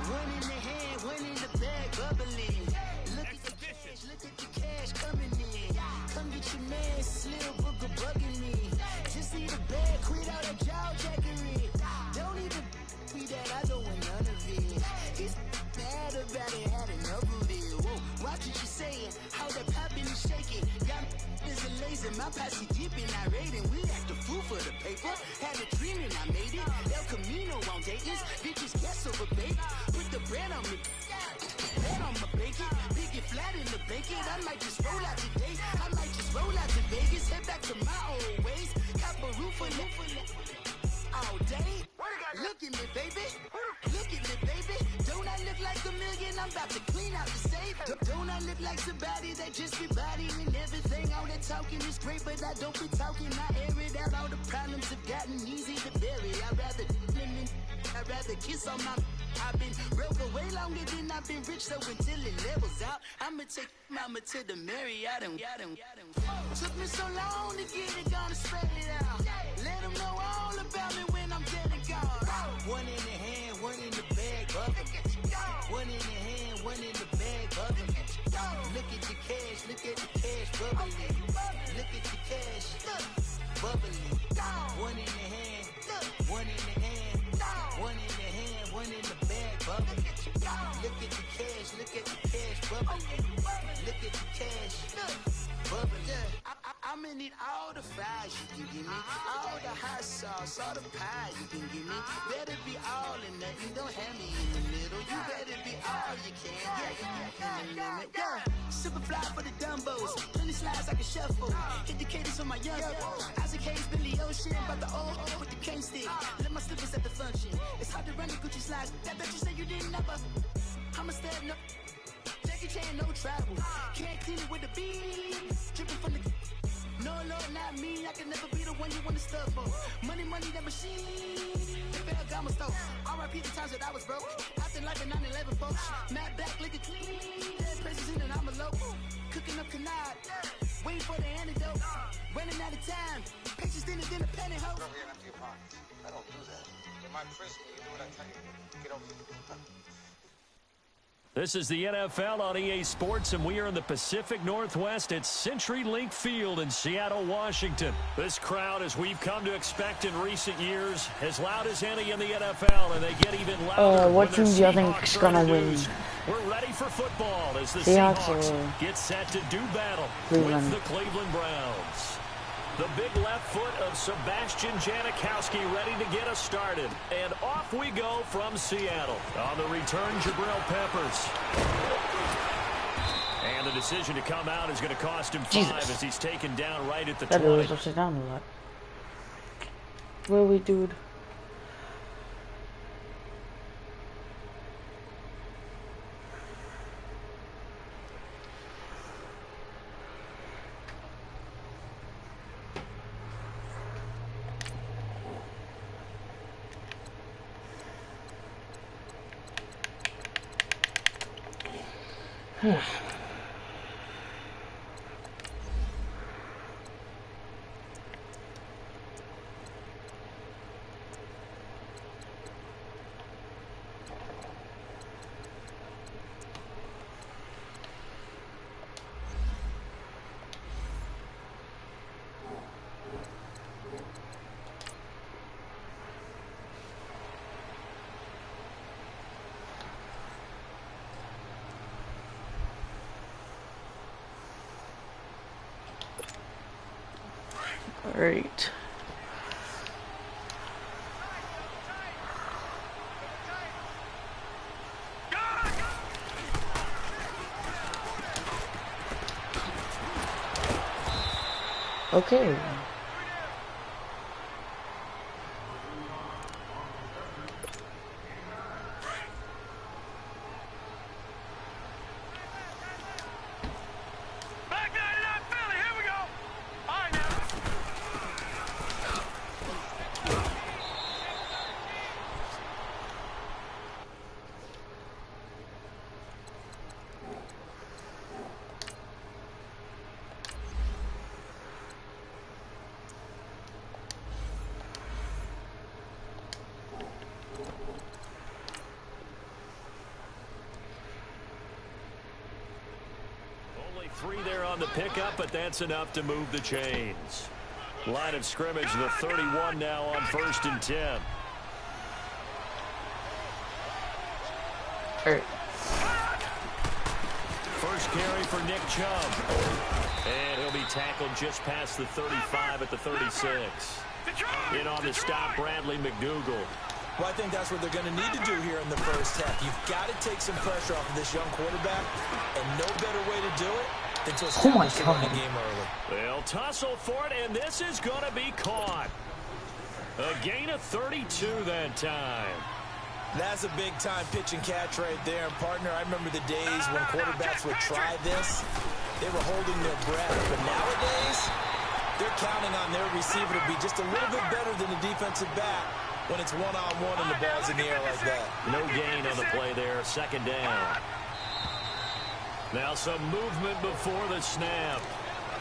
One in the hand, one in the bag, bubbling. Look at the cash, look at the cash coming in. Come get your man, Slim Booker bugging me. Just need a bag, quit all that jaw jackery. Don't even be that, I don't want none of it. He's mad about it, had enough of it. Whoa, watch what you saying, how that poppin' and shaking. Got is a laser, my posse deep and I raiding. We act a fool for the paper. Had a dream and I made it. El Camino on Dayton's, bitches guess over bake. Put the bread on me, bread on my bacon. Big it flat in the bacon. I might just roll out today. I might just roll out to Vegas. Head back to my old ways. Cop a roof for all day. Look at me, baby. Look at me, baby. Don't I look like a million? I'm about to clean out the safe. Don't I look like somebody that just be bodying everything? All that talking is great, but I don't be talking. I air it out. All the problems have gotten easy to bury. I'd rather kiss on my. I've been broke for way longer than I've been rich, so until it levels out, I'ma take mama to the Marriott and took me so long to get it, gonna spread it out. Let them know all about me when I'm dead and gone. One in the hand, one in the bag, bubbling. One in the hand, one in the bag, bubbling. Look at the cash, look at the cash, bubbling. Look at the cash, bubbling. One in the hand, one in the hand, one in the hand, one in the bag, bubbling. Look at the cash, look at the cash, bubbling. Look at the cash, bubbling. I'ma need all the fries you can give me, all the hot sauce, all the pie you can give me. Better be all or nothing, don't have me in the middle. You better be all you can, yeah. Super fly for the Dumbos, plenty slides I can shuffle. Hit the cadence for my young Isaac Hayes, Billy Ocean, about the old with the cane stick. Let my slippers at the function. It's hard to run the Gucci slides. That bet you say you didn't never. I'ma step no. Jackie Chan, no travel. Can't clean it with the beat. Dripping from the. No, Lord, not me. I can never be the one you want to stuff for. Money, that machine. They fell down my stove. R.I.P. the times that I was broke. Acting like a 9/11 folks. Mad back, looking clean. Dead presents in and I'm alone. Cooking up canard. Waiting for the antidote. Running out of time. Pictures in the penny hoe. I don't do that. In my prison, you do what I tell you. Get over here. This is the NFL on EA Sports, and we are in the Pacific Northwest at CenturyLink Field in Seattle, Washington. This crowd, as we've come to expect in recent years, as loud as any in the NFL, and they get even louder. What team do you think is going to win? We're ready for football as the Seahawks get set to do battle Cleveland. with the Cleveland Browns. The big left foot of Sebastian Janikowski ready to get us started. And off we go from Seattle. On the return, Jabril Peppers. And the decision to come out is going to cost him 5 as he's taken down right at the 20. That was upside down a lot. Really, dude? Great. Okay. 3 there on the pickup, but that's enough to move the chains. Line of scrimmage, the 31 now on 1st and 10. First carry for Nick Chubb. And he'll be tackled just past the 35 at the 36. In on the stop, Bradley McDougal. Well, I think that's what they're going to need to do here in the first half. You've got to take some pressure off of this young quarterback, and no better way to do it than to establish the running game early. They'll tussle for it, and this is going to be caught. A gain of 32 that time. That's a big-time pitch and catch right there. And, partner, I remember the days when quarterbacks would try this. They were holding their breath. But nowadays, they're counting on their receiver to be just a little bit better than the defensive back when it's one-on-one and the ball's in the air like that. No gain on the play there. Second down. Now some movement before the snap.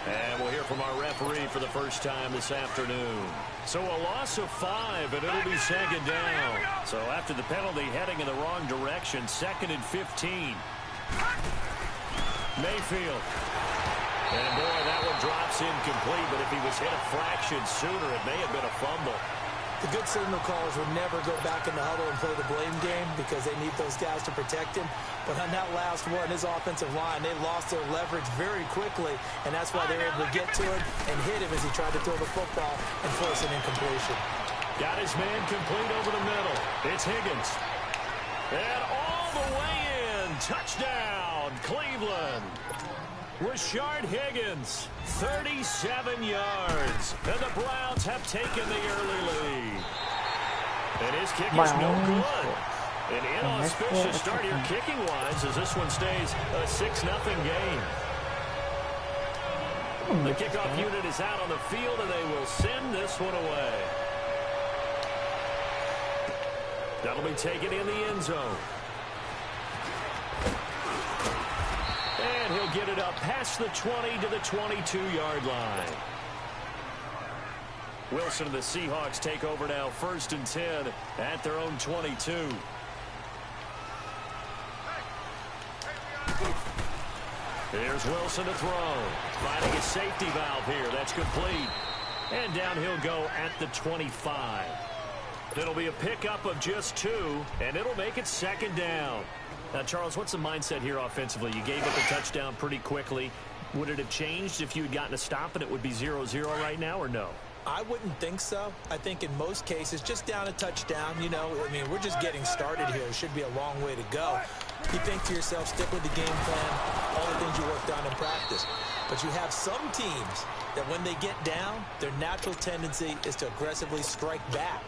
And we'll hear from our referee for the first time this afternoon. So a loss of 5, and it'll be second down. So after the penalty, heading in the wrong direction, 2nd and 15. Mayfield. And boy, that one drops incomplete, but if he was hit a fraction sooner, it may have been a fumble. The good signal callers would never go back in the huddle and play the blame game because they need those guys to protect him. But on that last one, his offensive line, they lost their leverage very quickly, and that's why they were able to get to him and hit him as he tried to throw the football and force an incompletion. Got his man complete over the middle. It's Higgins. And all the way in. Touchdown, Cleveland. Rashard Higgins, 37 yards. And the Browns have taken the early lead. And his kick is no good. An inauspicious start here kicking-wise as this one stays a 6-0 game. The kickoff unit is out on the field, and they will send this one away. That'll be taken in the end zone. And he'll get it up past the 20 to the 22-yard line. Wilson and the Seahawks take over now, 1st and 10 at their own 22. Here's Wilson to throw. Finding a safety valve here. That's complete. And down he'll go at the 25. It'll be a pickup of just 2, and it'll make it 2nd down. Now, Charles, what's the mindset here offensively? You gave up a touchdown pretty quickly. Would it have changed if you had gotten a stop and it would be 0-0 right now, or no? I wouldn't think so. I think in most cases, just down a touchdown, you know, I mean, we're just getting started here. It should be a long way to go. You think to yourself, stick with the game plan, all the things you worked on in practice. But you have some teams that when they get down, their natural tendency is to aggressively strike back.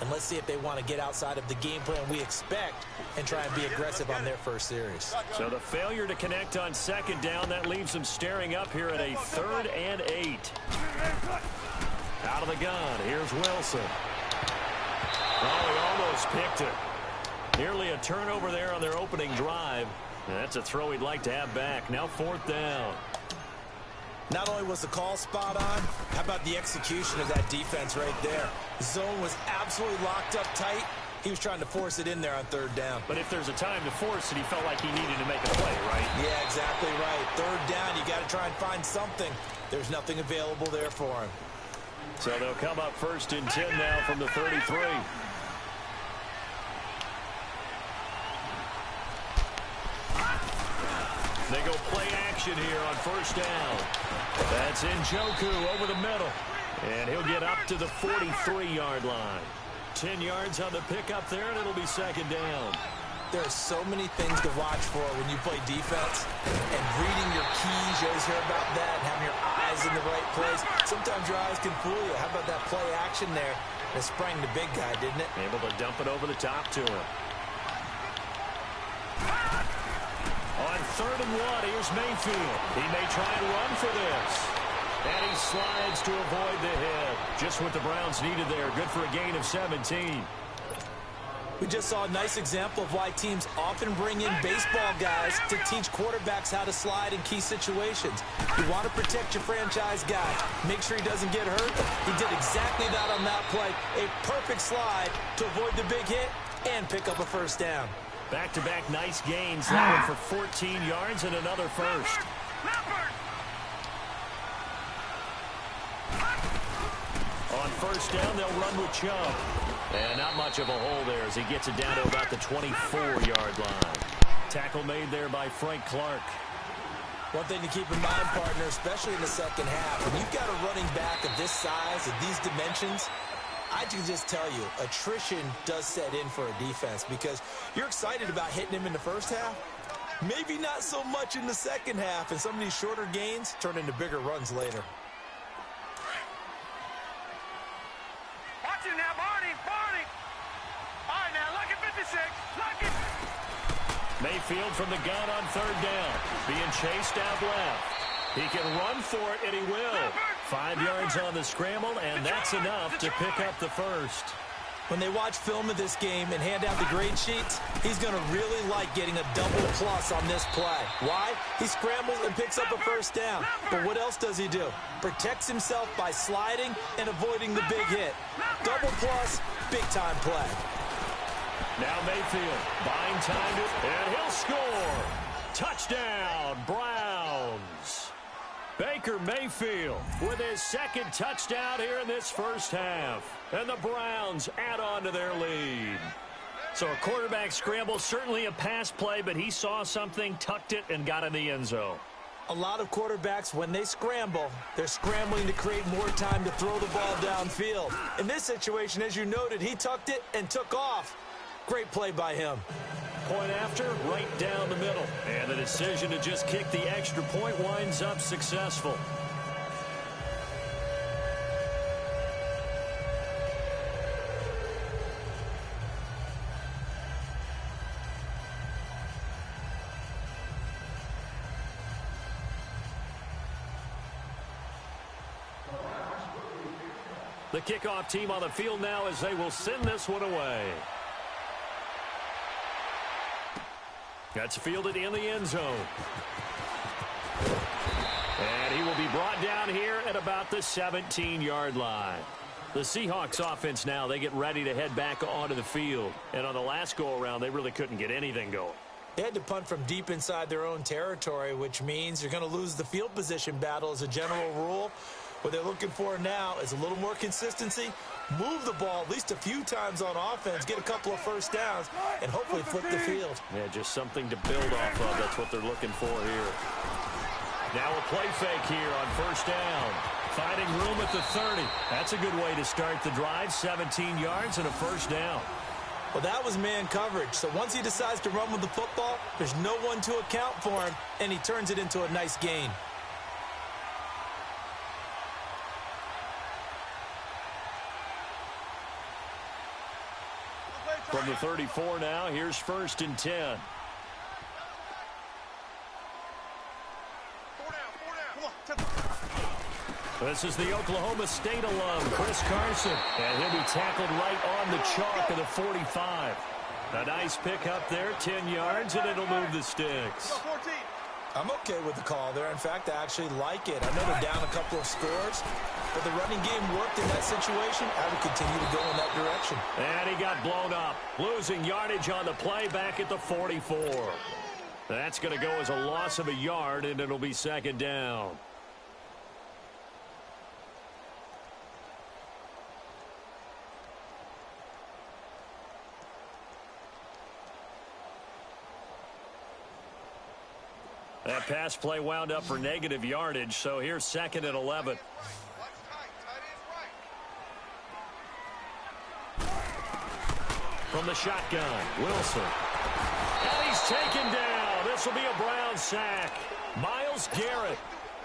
And let's see if they want to get outside of the game plan we expect and try and be aggressive on their first series. So the failure to connect on 2nd down, that leaves them staring up here at a 3rd and 8. Out of the gun, here's Wilson. Oh, he almost picked it. Nearly a turnover there on their opening drive. And that's a throw he'd like to have back. Now 4th down. Not only was the call spot on, how about the execution of that defense right there? The zone was absolutely locked up tight. He was trying to force it in there on 3rd down. But if there's a time to force it, he felt like he needed to make a play, right? Yeah, exactly right. 3rd down, you got to try and find something. There's nothing available there for him. So they'll come up 1st and 10 now from the 33. They go play action here on 1st down. That's Njoku over the middle. And he'll get up to the 43-yard line. 10 yards on the pickup there, and it'll be 2nd down. There are so many things to watch for when you play defense. And reading your keys, you always hear about that, and having your eyes in the right place. Sometimes your eyes can fool you. How about that play action there? It sprang the big guy, didn't it? Able to dump it over the top to him. On 3rd and 1, here's Mayfield. He may try and run for this. And he slides to avoid the hit. Just what the Browns needed there. Good for a gain of 17. We just saw a nice example of why teams often bring in baseball guys to teach quarterbacks how to slide in key situations. You want to protect your franchise guy. Make sure he doesn't get hurt. He did exactly that on that play. A perfect slide to avoid the big hit and pick up a 1st down. Back-to-back nice gains. That one for 14 yards and another first. On first down, they'll run with Chubb. And not much of a hole there as he gets it down to about the 24-yard line. Tackle made there by Frank Clark. One thing to keep in mind, partner, especially in the second half, when you've got a running back of this size, of these dimensions, I can just tell you, attrition does set in for a defense because you're excited about hitting him in the first half. Maybe not so much in the second half, and some of these shorter gains turn into bigger runs later. Watch it now, Barney. All right, now, look at 56. Look at... Mayfield from the gun on third down. Being chased out left. He can run for it, and he will. 5 yards on the scramble, and that's enough to pick up the first. When they watch film of this game and hand out the grade sheets, he's going to really like getting a double plus on this play. Why? He scrambles and picks up a first down. But what else does he do? Protects himself by sliding and avoiding the big hit. Double plus, big-time play. Now Mayfield buying time and he'll score. Touchdown, Browns. Baker Mayfield with his second touchdown here in this first half. And the Browns add on to their lead. So a quarterback scramble, certainly a pass play, but he saw something, tucked it, and got in the end zone. A lot of quarterbacks, when they scramble, they're scrambling to create more time to throw the ball downfield. In this situation, as you noted, he tucked it and took off. Great play by him. Point after, right down the middle. And the decision to just kick the extra point winds up successful. The kickoff team on the field now as they will send this one away. That's fielded in the end zone. And he will be brought down here at about the 17-yard line. The Seahawks offense now, they get ready to head back onto the field. And on the last go-around, they really couldn't get anything going. They had to punt from deep inside their own territory, which means you're going to lose the field position battle as a general rule. What they're looking for now is a little more consistency, move the ball at least a few times on offense, get a couple of first downs, and hopefully flip the field. Yeah, just something to build off of. That's what they're looking for here. Now a play fake here on first down. Finding room at the 30. That's a good way to start the drive. 17 yards and a first down. Well, that was man coverage. So once he decides to run with the football, there's no one to account for him, and he turns it into a nice gain. From the 34 now, here's first and 10. This is the Oklahoma State alum, Chris Carson. And he'll be tackled right on the chalk of the 45. A nice pick up there, 10 yards, and it'll move the sticks. I'm okay with the call there. In fact, I actually like it. I know they're down a couple of scores, but the running game worked in that situation. I would continue to go in that direction. And he got blown up, losing yardage on the play back at the 44. That's going to go as a loss of a yard, and it'll be second down. That pass play wound up for negative yardage, so here's second and 11. From the shotgun, Wilson. And he's taken down. This will be a Brown sack. Myles Garrett.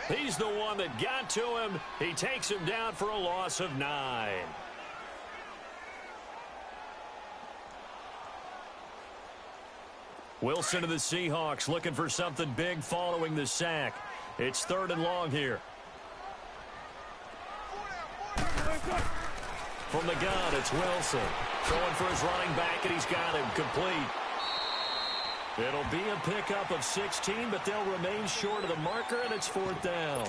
He's the one that got to him. He takes him down for a loss of 9. Wilson of the Seahawks looking for something big following the sack. It's third and long here. From the gun, it's Wilson. Throwing for his running back, and he's got him complete. It'll be a pickup of 16, but they'll remain short of the marker, and it's fourth down.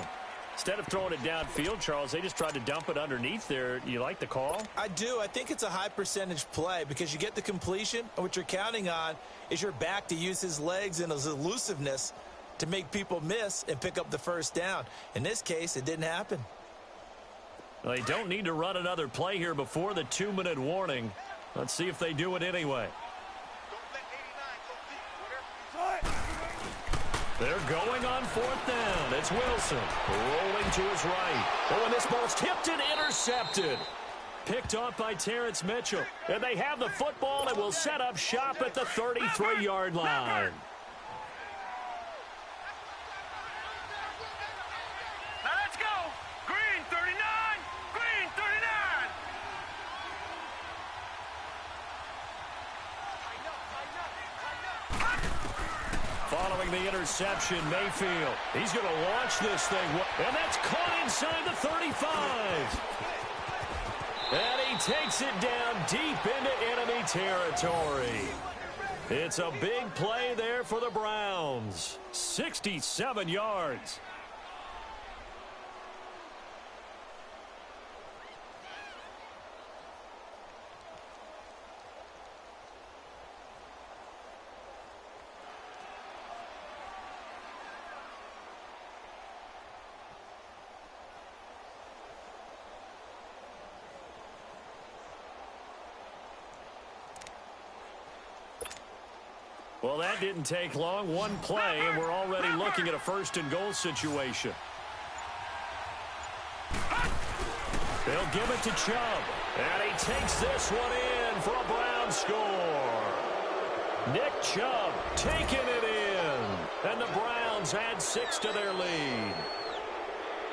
Instead of throwing it downfield, Charles, they just tried to dump it underneath there. You like the call? I do. I think it's a high percentage play because you get the completion, and what you're counting on is your back to use his legs and his elusiveness to make people miss and pick up the first down. In this case, it didn't happen. They don't need to run another play here before the 2-minute warning. Let's see if they do it anyway. They're going on 4th down. It's Wilson rolling to his right. Oh, and this ball's tipped and intercepted. Picked off by Terrence Mitchell. And they have the football and will set up shop at the 33-yard line. Now let's go. Green 39. Green 39. Following the interception, Mayfield. He's going to launch this thing. And that's caught inside the 35. And he takes it down deep into enemy territory. It's a big play there for the Browns. 67 yards. Well, that didn't take long. One play, and we're already looking at a 1st and goal situation. They'll give it to Chubb. And he takes this one in for a Brown score. Nick Chubb taking it in. And the Browns add 6 to their lead.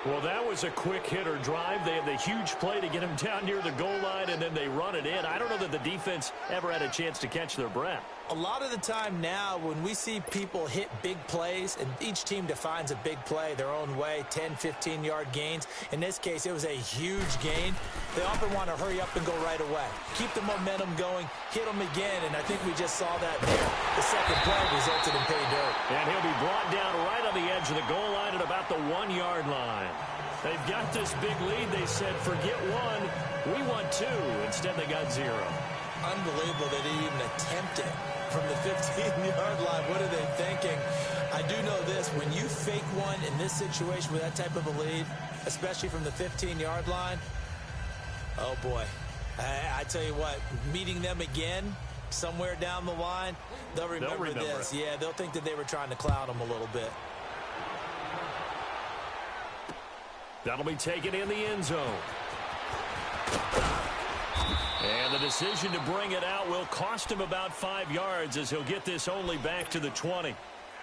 Well, that was a quick hitter drive. They had the huge play to get him down near the goal line, and then they run it in. I don't know that the defense ever had a chance to catch their breath. A lot of the time now when we see people hit big plays, and each team defines a big play their own way, 10, 15-yard gains. In this case, it was a huge gain. They often want to hurry up and go right away. Keep the momentum going, hit them again, and I think we just saw that there. The second play resulted in pay dirt. And he'll be brought down right on the edge of the goal line at about the 1-yard line. They've got this big lead. They said, forget 1, we want 2. Instead, they got 0. Unbelievable they didn't even attempt it from the 15-yard line. What are they thinking? I do know this. When you fake one in this situation with that type of a lead, especially from the 15-yard line, oh, boy. I tell you what, meeting them again somewhere down the line, they'll remember this. Yeah, they'll think that they were trying to clown them a little bit. That'll be taken in the end zone. And the decision to bring it out will cost him about 5 yards as he'll get this only back to the 20.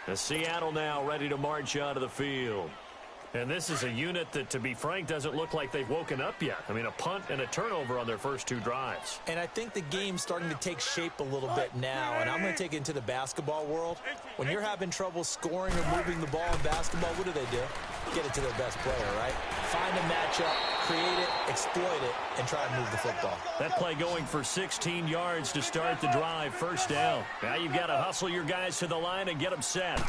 The Seattle now ready to march out of the field. And this is a unit that, to be frank, doesn't look like they've woken up yet. I mean, a punt and a turnover on their first 2 drives. And I think the game's starting to take shape a little bit now. And I'm going to take it into the basketball world. When you're having trouble scoring or moving the ball in basketball, what do? Get it to their best player, right? Find a matchup, create it, exploit it, and try to move the football. That play going for 16 yards to start the drive. 1st down. Now you've got to hustle your guys to the line and get them set.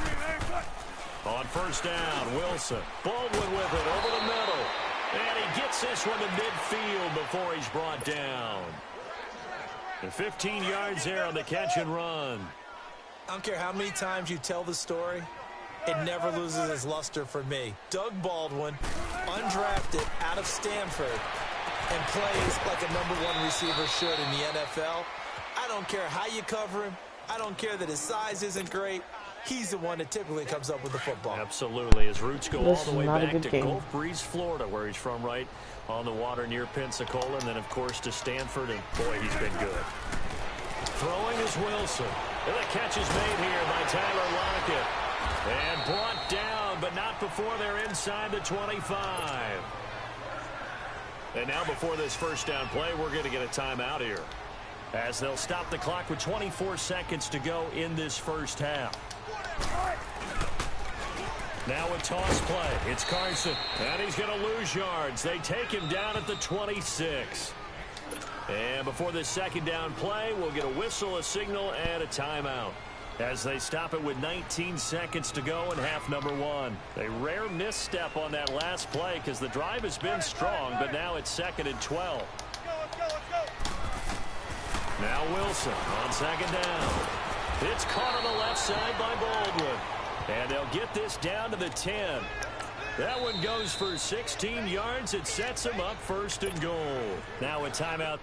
On 1st down, Wilson. Baldwin with it over the middle. And he gets this one to midfield before he's brought down. And 15 yards there on the catch and run. I don't care how many times you tell the story, it never loses its luster for me. Doug Baldwin, undrafted out of Stanford, and plays like a #1 receiver should in the NFL. I don't care how you cover him. I don't care that his size isn't great. He's the one that typically comes up with the football. Absolutely. His roots go all the way back to Gulf Breeze, Florida, where he's from, right on the water near Pensacola, and then, of course, to Stanford, and, boy, he's been good. Throwing is Wilson. And the catch is made here by Tyler Lockett. And brought down, but not before they're inside the 25. And now before this 1st down play, we're going to get a timeout here, as they'll stop the clock with 24 seconds to go in this 1st half. Now a toss play. It's Carson. And he's going to lose yards. They take him down at the 26. And before this 2nd down play, we'll get a whistle, a signal, and a timeout, as they stop it with 19 seconds to go in half number 1. A rare misstep on that last play because the drive has been strong, but now it's 2nd and 12. Now Wilson on 2nd down. It's caught on the left side by Baldwin. And they'll get this down to the 10. That one goes for 16 yards. It sets him up 1st and goal. Now a timeout.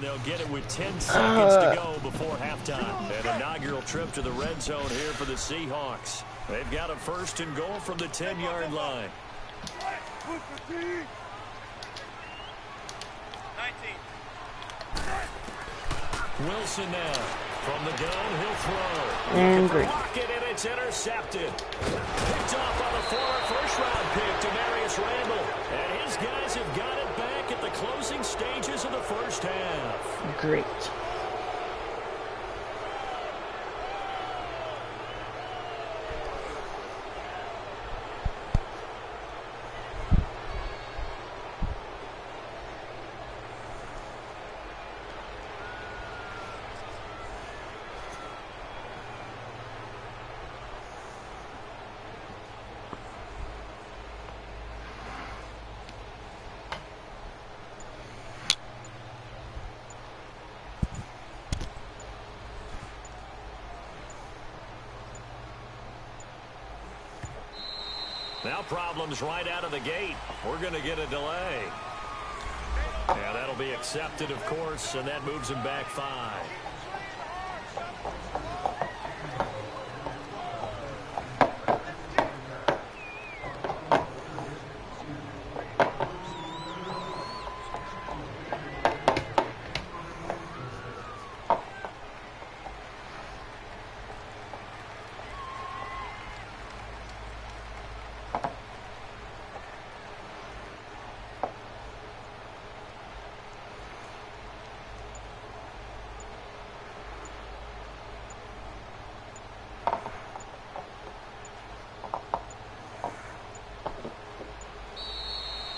They'll get it with 10 seconds to go before halftime. An inaugural trip to the red zone here for the Seahawks. They've got a 1st and goal from the 10-yard line. 19. Wilson now. From the gun, he'll throw. And great. Rocket, and it's intercepted. Picked off on a former first-round pick to Marius Randall. And his guys have got it back at the closing stages of the first half. Great. Now problems right out of the gate. We're going to get a delay. Yeah, that'll be accepted, of course, and that moves him back 5.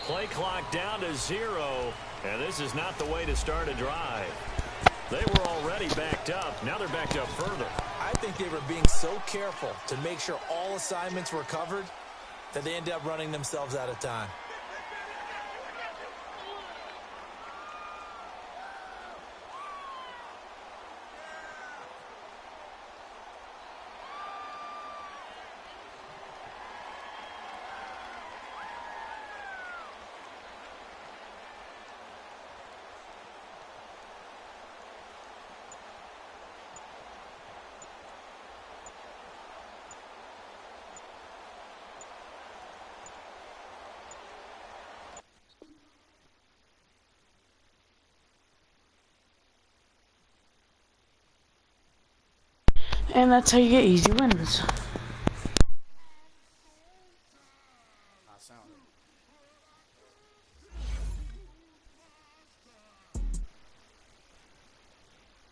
Play clock down to 0, and this is not the way to start a drive. They were already backed up. Now they're backed up further. I think they were being so careful to make sure all assignments were covered that they ended up running themselves out of time. And that's how you get easy wins.